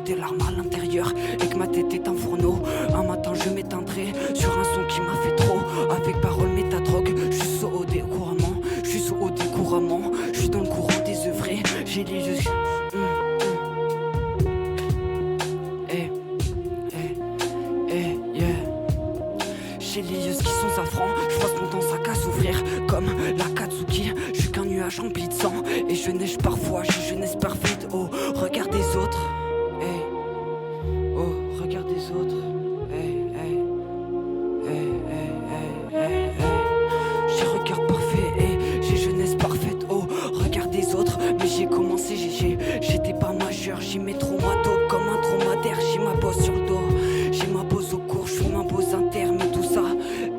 des larmes à l'intérieur et que ma tête est un fourneau. Un matin je m'éteindrai sur un son qui m'a fait trop. Avec parole métadrogue, je suis saoudé couramment. Je suis saoudé couramment. Je suis dans le courant des œuvrés. J'ai les yeux. J'ai les yeux qui sont safran, je passe mon temps sac à s'ouvrir comme la Katsuki. Je suis qu'un nuage rempli de sang et je neige parfois, j'ai jeunesse parfaite. Oh, regard des autres, hey. Oh, regard des autres, hey, hey. Hey, hey, hey, hey, hey. J'ai regard parfait, hey. J'ai jeunesse parfaite. Oh, regard des autres, mais j'ai commencé, j'étais pas majeur, j'y mets trop ma dope comme un dromadaire. J'ai ma bosse sur le dos, j'ai ma bosse au cours, je fume un beau interme et tout ça.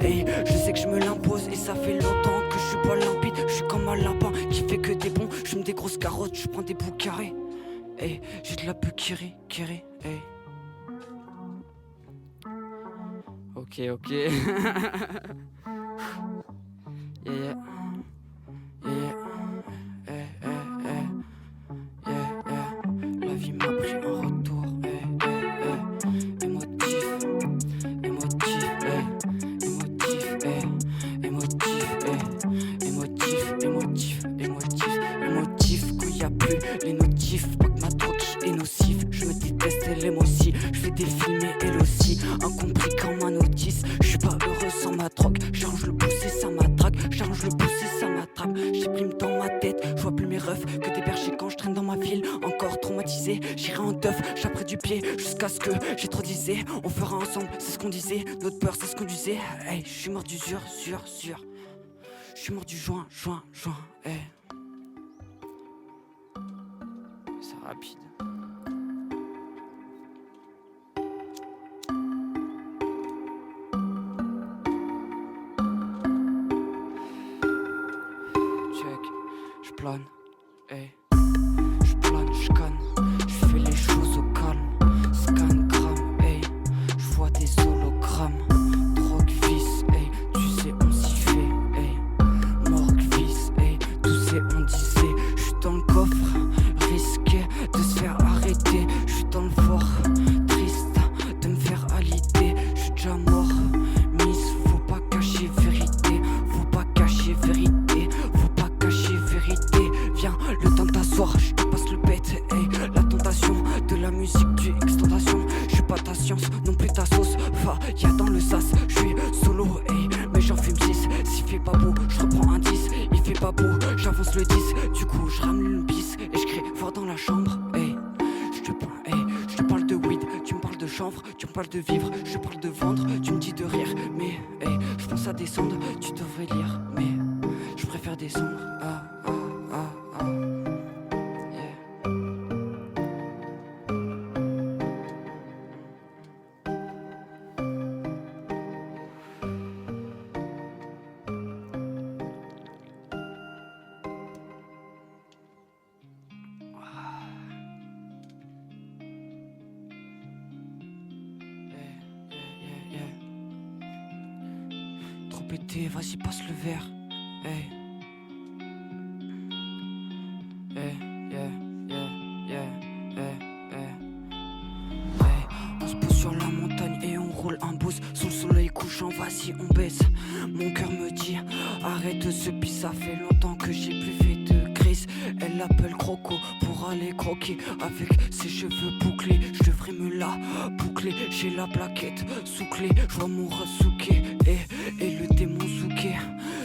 Hey, je sais que je me l'impose et ça fait longtemps que je suis pas limpide. Je suis comme un lapin qui fait que des bons. Je me des grosses carottes, je prends des bouts carrés. Hey, j'ai de la peu kiri, hey. Ok. Yeah, yeah. La vie m'a pris en retour. Émotif, quand y a plus les notifs. Pas que ma drogue est nocive. Je me déteste, elle aussi. Je fais des films et elle aussi. Incompris comme un notice. Je suis pas heureux sans ma drogue. J'arrange le pouce et ça m'attraque. J'arrange le pouce et ça m'attrape. J'exprime dans ma tête. Je vois plus mes refs que des bergers quand je traîne dans ma ville. Encore traumatisé, j'irai en teuf. J'apprête du pied jusqu'à ce que j'ai trop disé. On fera ensemble, c'est ce qu'on disait. Notre peur, c'est ce qu'on disait. Hey, je suis mort du sûr. Je suis mort du joint, hey. C'est rapide. Check, je plane, hey. Je plane, je canne, je fais les choses au calme. Scan, gramme, hey. Je vois des hologrammes. Drogue, vice, hey. Tu sais, on s'y fait, hey. Morgue, vice, hey. Tout c'est, on disait. Je suis dans le coffre, risqué de se faire arrêter. Je suis dans le fort, triste de me faire à l'idée. Je suis déjà mort, miss, faut pas cacher vérité. Faut pas cacher vérité, faut pas cacher vérité. Viens, le temps de t'asseoir, je te passe le bête, hey. La tentation de la musique, du extentation. Je suis pas ta science, non plus ta sauce. Va, y'a dans le sas, je suis solo, hey. Mais j'en fume 6, s'il fait pas beau, je reprends un 10. Il fait pas beau, j'avance le 10. Du coup, je ramène le bis et je crie fort dans la chambre, hey. Je te parle de weed, tu me parles de chanvre, tu me parles de vivre, je parle de vendre, tu me dis de rire, mais hey, je pense à descendre, tu devrais lire, mais je préfère descendre, yeah. Trop pété, vas-y passe le verre. Hey. Hey, yeah, hey. On se pose sur la montagne et on roule un boost. Sous le soleil couchant, vas-y on baisse. Mon cœur me dit, arrête ce pis, ça fait longtemps que j'ai plus fait de crise. Elle l'appelle Croco pour aller croquer avec ses cheveux bouclés. Je devrais me la boucler, j'ai la plaquette sous clé. Je vois mon Rasuke et le démon Zuke.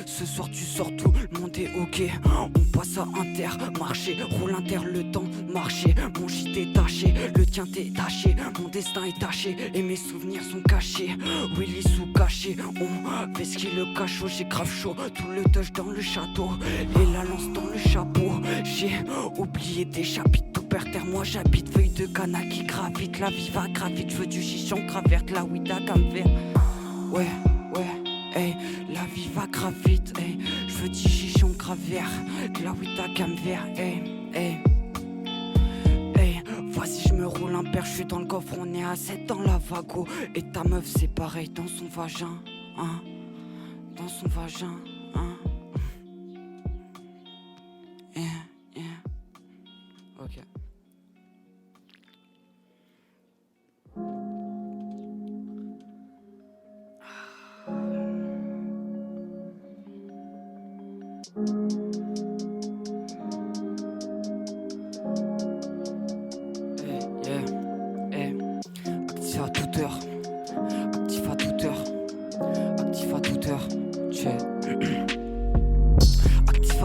Ce soir tu sors, tout le monde est ok. On passe à Intermarché, roule inter, le temps de marcher. Mon shit est taché, le tien t'est taché. Mon destin est taché et mes souvenirs sont cachés. Willy sous caché, on pesquille le cachot. J'ai grave chaud, tout le touch dans le château et la lance dans le chapeau. J'ai oublié des chapitres, tout per terre, moi j'habite. Feuille de canna qui gravite, la vie va gravite. Je veux du chichon graverte, la weed à gamme vert. Ouais, hey, la vie va grave vite, hey. Je veux du chichon gravert, la weed à gamme vert, hey. Vas-y, je me roule un père, je suis dans le coffre, on est à 7 dans la vago. Et ta meuf c'est pareil dans son vagin, hein. Dans son vagin, hein. Yeah. Ok.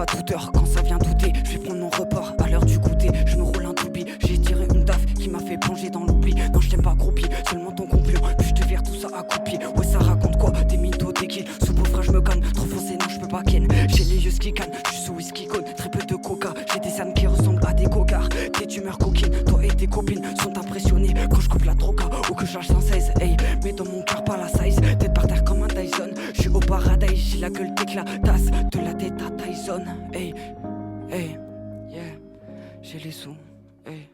pas toute heure quand ça vient douter. Je vais prendre mon report à l'heure du goûter. Je me roule un toupie, j'ai tiré une taf qui m'a fait plonger dans l'oubli. Non je t'aime pas croupi, seulement ton compliant. Puis je te vire tout ça à coups de pied. Ouais ça raconte quoi, des mythos, des kills. Sous beau frère je me canne, trop foncé non je peux pas ken. J'ai les yeux qui cannent, je suis sous whisky cone. Très peu de coca, j'ai des ânes qui ressemblent à des cocards. Tes tumeurs coquines, toi et tes copines sont impressionnés quand je coupe la troca ou que je lâche 116. Hey, mais dans mon cœur pas la size, tête par terre comme un Tyson. Je suis au paradis, j'ai la gueule d'éclatasse, de la tête à Tyson. Hey, hey, yeah, j'ai les sous, hey.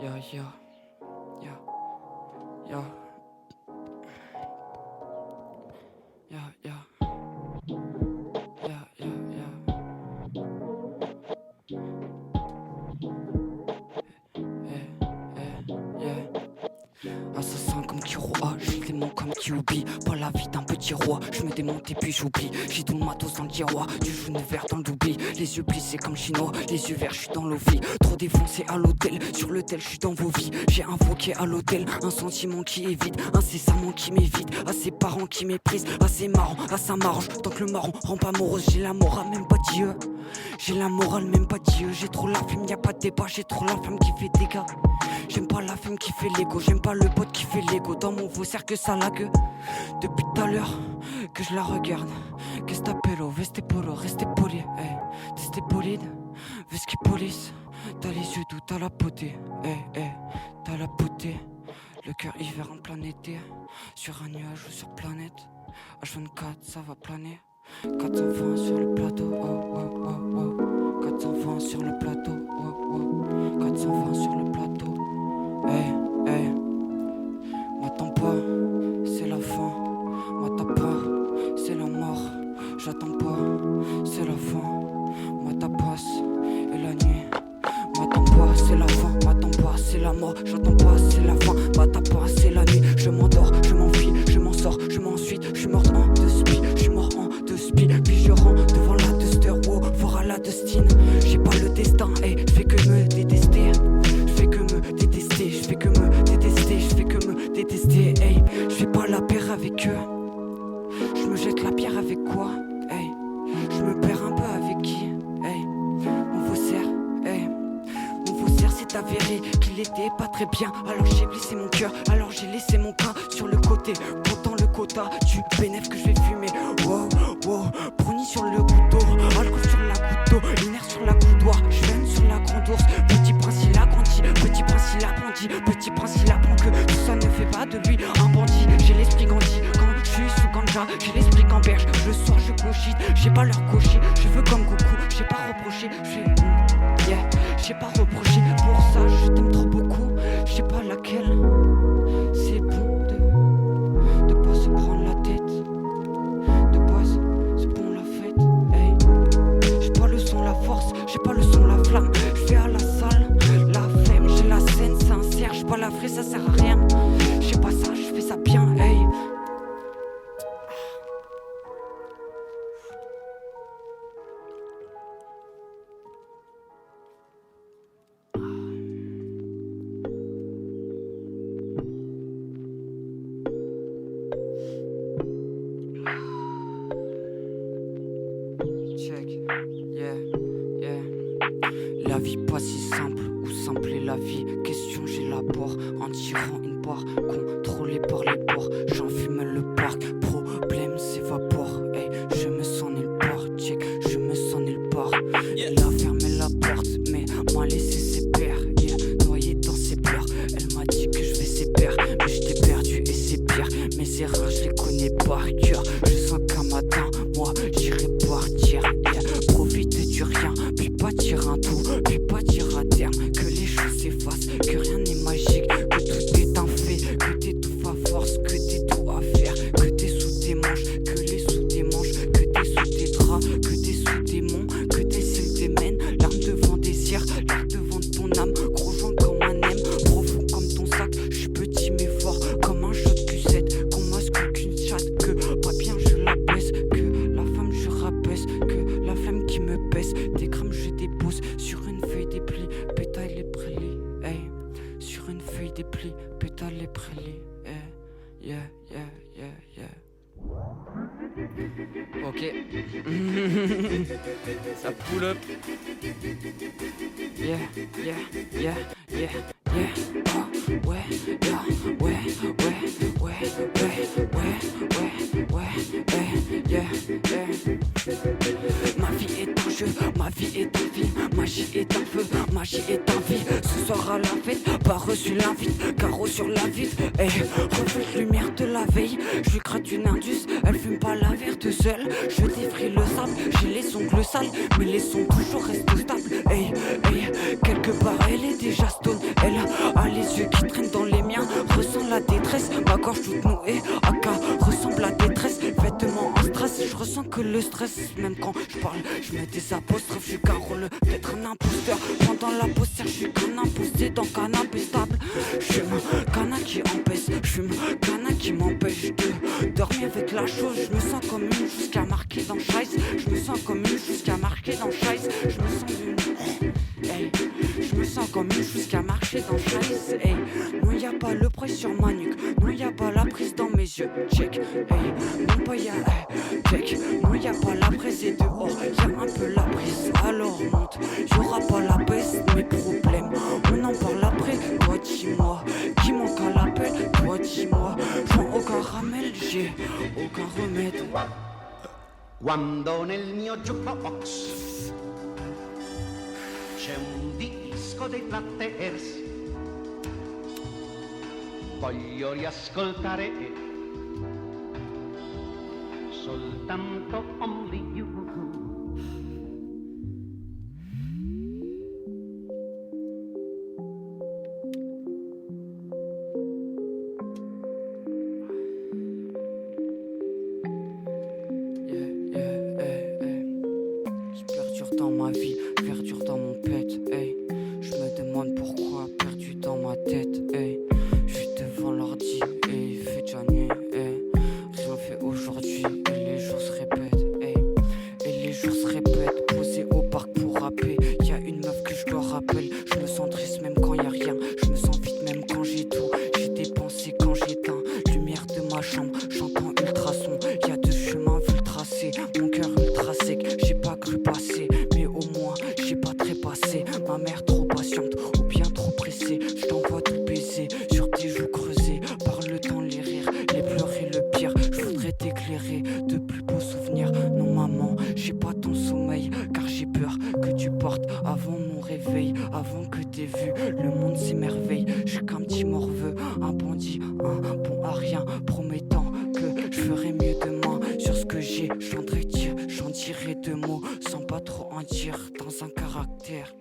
Yeah, yeah, yeah, yeah, yeah, yeah. Assassin comme Kiroa, j'ai des mots comme Kyubi. Pas la vie d'un petit roi, je me démonte et puis j'oublie. J'ai tout le matos dans le tiroir, du jaune vert dans le doubli. Les yeux plissés comme chinois, les yeux verts, je suis dans l'ovi. Trop défoncé à l'hôtel, sur le tel, je suis dans vos vies. J'ai invoqué à l'hôtel, un sentiment qui évite, incessamment qui m'évite. À ses parents qui méprisent, assez marrant, à ça m'arrange. Tant que le marron rend pas morose, j'ai la morale, même pas Dieu. J'ai la morale, même pas Dieu. J'ai trop la flemme, y'a pas de débat, j'ai trop la femme qui fait dégâts. J'aime pas la femme qui fait l'ego, j'aime pas le pote qui fait l'ego. Dans mon vaussaire que ça la gueule. Depuis tout à l'heure que je la regarde. Qu'est-ce t'appelles, veste polo, restez poli. Hey, t'es polide, vesqui police. T'as les yeux doux, t'as la potée. Hey, hey, t'as la potée. Le cœur hiver en plein été. Sur un nuage ou sur planète. H24, ça va planer. 420 sur le plateau. Oh, oh, oh, oh. 420 sur le plateau. Oh, oh. 420 sur le plateau. Hey, hey, m'attends pas, c'est la fin. M'attends pas, c'est la mort. J'attends pas, c'est la fin. Moi ta passe et la nuit. M'attends pas, c'est la fin. M'attends pas, c'est la mort. J'attends pas, c'est la fin. M'attends pas, c'est la nuit. Je m'endors, je m'enfuis, je m'en sors, je m'ensuite. Je suis mort en deux spi, je suis mort en deux spi. Puis je rends devant la Duster, wow, fort à la Dustin. J'ai pas le destin, hey, je fais que me détester. Je fais que me détester, je fais que me détester, je fais que me détester, hey. Je fais pas la paire avec eux. Je me jette la pierre avec quoi, hey. Je me perds un peu avec qui, hey. On vous sert, hey. On vous sert, c'est avéré qu'il était pas très bien. Alors j'ai blessé mon cœur, alors j'ai laissé mon cas sur le côté. Pourtant le quota du bénéf que je vais fumer. Wow, wow, brownie sur le couteau, alcool sur la couteau, linéaire sur la coudoir, je viens sur la grande ours. Petit prince il a grandi, petit prince il a grandi, petit prince il apprend que tout ça ne fait pas de lui un bandit. J'ai l'esprit grandi quand je suis sous ganja, j'ai l'esprit gamberge, je sors, je cochite, j'ai pas leur cocher, je veux comme Goku, j'ai pas reproché, yeah, j'ai pas reproché pour ça, je t'aime trop beaucoup, je sais pas laquelle. C'est bon de pas se prendre la tête, de pas se prendre la fête, hey. J'ai pas le son, la force, j'ai pas le son, la flamme. Je vais à la salle, la flemme, j'ai la scène sincère. J'suis pas la vraie, ça sert à rien. J'sais pas ça, je fais ça bien, hey. Check, yeah, yeah. La vie pas si simple, ou simple est la vie. Question j'élabore en tirant une barre, contrôlée par les bords. J'enfume le parc, problème s'évapore. Hey, je me sens nulle part, check, je me sens nulle part. Elle a fermé la porte, mais m'a laissé ses pères. Yeah, noyé dans ses pleurs, elle m'a dit que je vais ses pères. Mais je t'ai perdu et c'est pire. Mes erreurs je les connais par cœur. Je sens qu'un matin, moi j'irai partir. Yeah, profiter du rien, puis bâtir un tout, puis bâtir à terme. Que les choses s'effacent, que rien n'est magique, que tout est un fait, que t'étouffes à force, que t'es tout à faire, que t'es sous tes manches, que les sous tes manches, que t'es sous tes draps, que t'es sous tes monts, que t'es celle des mènes, l'arme devant désir, l'arme devant ton âme, gros joint comme un M, profond comme ton sac, je suis petit mais fort comme un shot Q7, qu'on masque qu'une chatte, que pas bien je la baisse, que la femme je rabaisse, que la flamme qui me baisse, des grammes je dépose sur une feuille des plis, pétale les prélis, hey, sur une feuille des plis, pétale les prélis, hey, yeah, yeah, yeah, yeah. Ok. Ça pull up. Yeah, yeah, yeah, yeah, yeah. Oh, ouais, yeah, ouais, ouais, ouais, ouais, ouais, ouais, ouais, yeah, yeah. Ma vie est un jeu, ma vie est un film, magie est un feu, magie est un vie. Ce soir à la fête, pas reçu l'invite, carreau sur la vitre. Hey, reflète lumière de la veille, je lui gratte une indus, elle fume pas la verte seule. Je défris le sable, j'ai les ongles sales, mais les sons toujours restent stables. Hey, hey, quelque part elle est déjà stone, elle a les yeux qui traînent dans les miens, ressent la détresse, ma gorge toute nouée, Aka ressemble à détresse, vêtements en stress, je ressens que le stress, même quand je parle, je mets des apostrophes, je suis qu'un rôle, peut-être un imposteur, pendant la posture, je suis qu'un imposé dans canapé stable, je fume cana qui empêche, je fume cana qui m'empêche de dormir avec la chose, je me sens comme une chose qui a marqué dans Scheiss, je me sens comme une chose qui a marqué dans Scheiss, je me sens une... Hey. Je me sens comme une chose qui a marché dans Scheiss. Hey. Non y'a pas le prix sur ma nuque, non y'a pas la prise dans mes yeux. Check, hey. Non pas y'a check, non y'a pas la prise et dehors y'a un peu la prise. Alors monte, y'aura pas la baisse de mes problèmes. On en parle après, toi dis-moi qui manque à l'appel, toi dis-moi. J'en aucun caramel, j'ai aucun remède. Quando nel mio jukebox c'è un disco dei Platters, voglio riascoltare soltanto Only You. Dans ma vie, verdure dans mon pet, hey. Je me demande pourquoi, perdu dans ma tête, hey. Je suis devant l'ordi, et il fait déjà nuit, hey. Rien fait aujourd'hui, et les jours se répètent, hey. Et les jours se répètent, posé au parc pour rapper. Y'a une meuf que je dois rappeler, je me sens triste même quand y'a rien. Je me sens vide même quand j'ai tout, j'ai des pensées quand j'éteins. Lumière de ma chambre, j'entends ultrason. Y'a deux chemins vu le tracé, mon cœur ultra sec, j'ai pas cru passer. J'ai pas trépassé, ma mère trop patiente ou bien trop pressée. Je t'envoie tout baiser sur tes joues creusées par le temps, les rires, les pleurs et le pire. Je voudrais t'éclairer de plus beaux souvenirs. Non maman, j'ai pas ton sommeil car j'ai peur que tu partes avant mon réveil, avant que t'aies vu le monde s'émerveille. Je suis qu'un petit morveux, un bandit, un bon à rien, promettant que je ferai mieux demain. Sur ce que j'ai, j'en dirai deux mots sans pas trop en dire. Dans un caractère,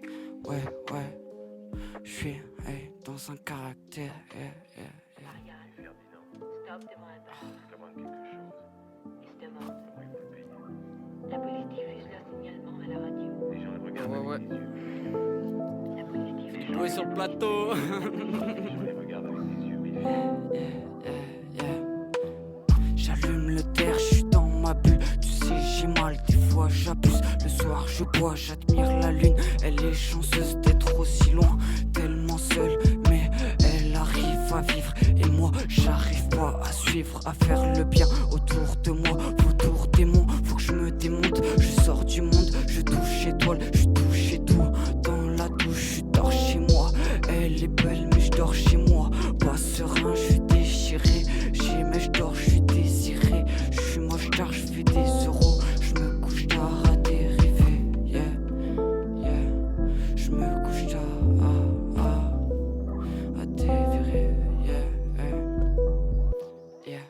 ouais, je suis hey, dans un caractère. Marianne, stop demande quelque chose. Il se demande. La police diffuse leur signalement à la radio. Les gens les regardent avec des yeux. La police diffuse. Ouais, sur le plateau. Les gens les regardent avec des yeux, mais J'allume le terre, je suis dans ma bulle. Tu sais, j'ai mal, des fois j'abuse. Le soir, je bois, j'admire la lune. Elle est chanceuse d'être aussi loin, tellement seule, mais elle arrive à vivre. Et moi, j'arrive pas à suivre, à faire le bien autour de moi. Autour des monts, faut que je me démonte. Je sors du monde, je touche étoile, je touche et tout. Dans la douche, je dors chez moi. Elle est belle, mais je dors chez moi. Pas serein, je suis déchiré. Mais je dors, je suis désiré. Je suis moche tard, je fais des euros. Je me couche tard à dériver. Yeah, yeah. Je me couche tard à dévirer. Yeah, yeah.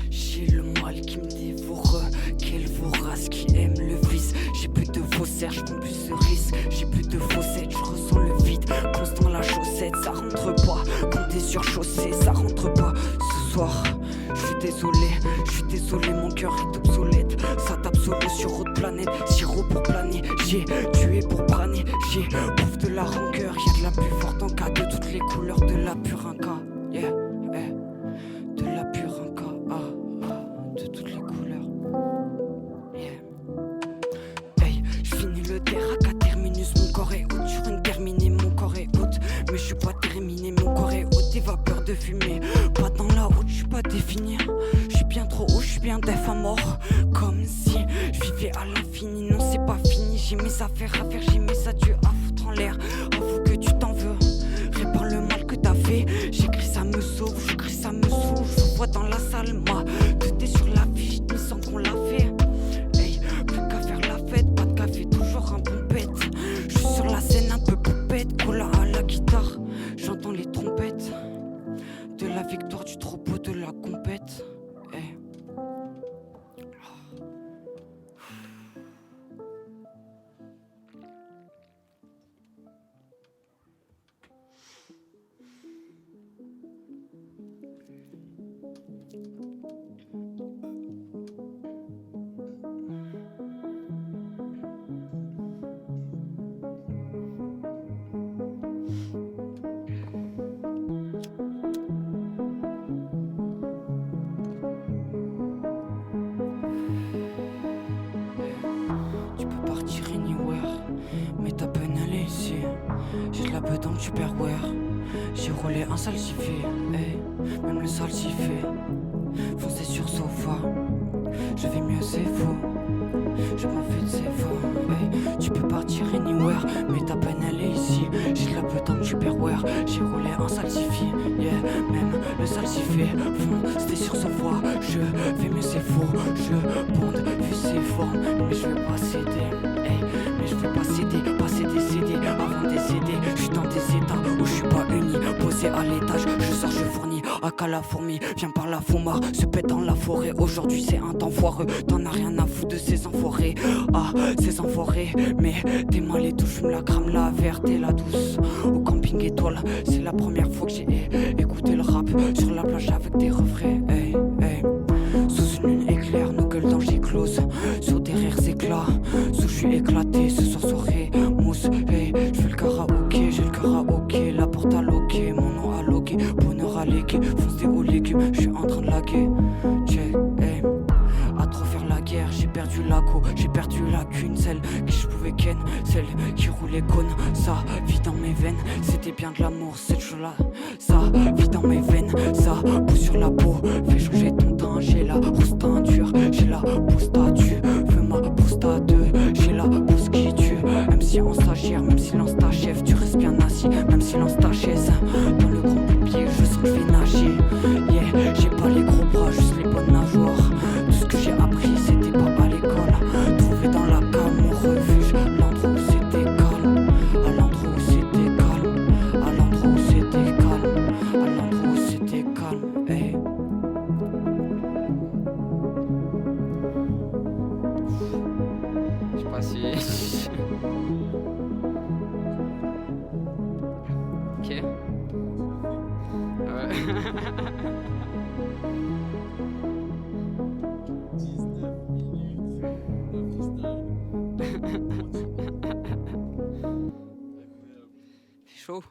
J'ai le mal qui me dévore. Quelle vorace qui aime le vice. J'ai plus de faussaires, je prends plus de risques. J'ai plus de faussettes, je ressens le vide. Constant la chaussette, ça rentre pas. Quand t'es sur chaussée, ça rentre pas. Ce soir, je suis désolé, mon cœur est obsolète. Ça tape solo sur autre planète. Sirop pour planer, j'ai tué pour planer. J'ai bouffe de la rancœur. Y'a de la plus forte en cas de toutes les couleurs de la purinca. Yeah, yeah. De la purinca, de toutes les couleurs. Yeah. Hey, j'finis le terrain terminus. Mon corps est haute sur une terminée. Mon corps est haute, mais je suis pas terminé. Mon corps est haute, des vapeurs de fumée. Pas dans la haute, je suis pas définir. bien d'être à mort, comme si je vivais à l'infini. Non, c'est pas fini, j'ai mes affaires à faire, j'ai mes adieux à foutre en l'air. Avoue que tu t'en veux, répare le mal que t'as fait. J'écris ça me sauve, j'écris ça me sauve. Je vois dans la salle, moi, tout est sur la fiche, il me semble qu'on l'a fait. Hey, plus qu'à faire la fête, pas de café, toujours un bon bête. Je suis sur la scène un peu poupette, cola à la guitare. J'entends les trompettes de la victoire du troupeau de la compète. Hey. Tu peux partir anywhere, mais ta peine elle est ici. J'ai de la bedante Tupperware, j'ai roulé un salsifé, hey, même le salsifé. Foncé sur sofa, je vais mieux c'est faux. Je m'en fais de ses faux, hey. Tu peux partir anywhere, mais ta peine elle est ici. J'ai de la bedante Tupperware, j'ai roulé un salsifé, yeah, même le salsifé. Foncé sur sofa, je fais mieux c'est faux. Je bonde vu ses formes, mais je vais pas céder, hey. Mais je vais pas céder, passer des CD avant des CD. Je suis dans des états où je suis pas uni, posé à l'étage, je sors, je fournis à Calafourmi, viens par la Fomar, se pète dans la forêt. Aujourd'hui c'est un temps foireux, t'en as rien à foutre de ces enfoirés. Ah, ces enfoirés, mais t'es mal et tout, j'fume la crame, la verte et la douce. Au camping étoile, c'est la première fois que j'ai écouté le rap sur la plage avec des refrains, hey, hey. Sous une lune éclair, nos gueules dans close, sur des rires éclats, sous je suis éclaté, ce soir soirée, mousse, hey. J'fais le karaoké, j'ai le karaoké, la porte à loquer, mon nom à loquer, bonheur à léguer, foncé aux légumes, j'suis en train de laguer, check, hey. À trop faire la guerre, j'ai perdu la go, j'ai perdu la cune, celle qui je pouvais ken, celle qui roulait cône, ça vit dans mes veines, c'était bien de l'amour cette chose-là, ça vit dans mes veines, ça pousse sur la peau, fait changer ton teint, j'ai la rousse teinture, j'ai la pousse statue, veux ma pousse ta deux, j'ai la pousse qui tue, même si on stagiaire, même si l'on chef, tu restes bien assis, même si l'on ta chaise, dans le grand pied, je sens que je vais nager, yeah, j'ai pas les gros bras, juste les bonnes nageoires. Tout ce que j'ai appris c'était pas à l'école. Trouvé dans la calme mon refuge, l'endroit où c'était calme. À l'endroit où c'était calme. À l'endroit où c'était calme. À l'endroit où c'était calme, hey. Je sais pas si... Ok. Ouais. 19 minutes de freestyle. C'est chaud.